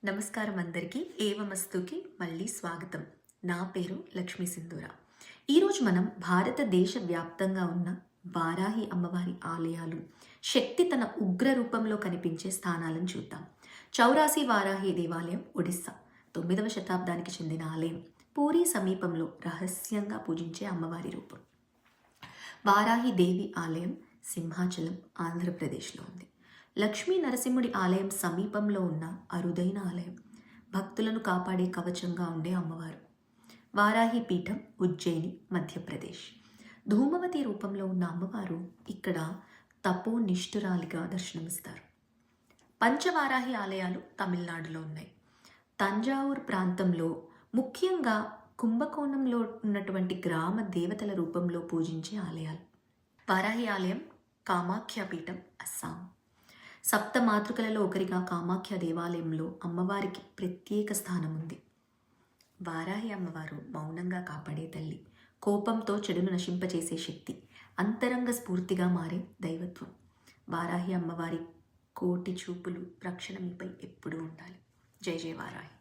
నమస్కారం అందరికీ ఏవమస్తుకి మళ్ళీ స్వాగతం. నా పేరు లక్ష్మీ సింధూర. ఈరోజు మనం భారతదేశ వ్యాప్తంగా ఉన్న వారాహి అమ్మవారి ఆలయాలు, శక్తి తన ఉగ్ర రూపంలో కనిపించే స్థానాలను చూద్దాం. చౌరాసి వారాహి దేవాలయం ఒడిస్సా 9వ శతాబ్దానికి చెందిన ఆలయం. పూరి సమీపంలో రహస్యంగా పూజించే అమ్మవారి రూపం. వారాహి దేవి ఆలయం సింహాచలం, ఆంధ్రప్రదేశ్లో ఉంది. లక్ష్మీ నరసింహుడి ఆలయం సమీపంలో ఉన్న అరుదైన ఆలయం. భక్తులను కాపాడే కవచంగా ఉండే అమ్మవారు. వారాహి పీఠం ఉజ్జయిని, మధ్యప్రదేశ్. ధూమవతి రూపంలో ఉన్న అమ్మవారు ఇక్కడ తపోనిష్ఠురాలిగా దర్శనమిస్తారు. పంచవారాహి ఆలయాలు తమిళనాడులో ఉన్నాయి. తంజావూర్ ప్రాంతంలో ముఖ్యంగా కుంభకోణంలో ఉన్నటువంటి గ్రామ దేవతల రూపంలో పూజించే ఆలయాలు. వారాహి ఆలయం కామాఖ్య పీఠం, అస్సాం. సప్త మాతృకలలో ఒకరిగా కామాఖ్య దేవాలయంలో అమ్మవారికి ప్రత్యేక స్థానం ఉంది. వారాహి అమ్మవారు మౌనంగా కాపాడే తల్లి, కోపంతో చెడును నశింపచేసే శక్తి, అంతరంగ స్ఫూర్తిగా మారే దైవత్వం. వారాహి అమ్మవారి కోటి చూపులు రక్షణ మీపై ఎప్పుడూ ఉండాలి. జై జై వారాహి.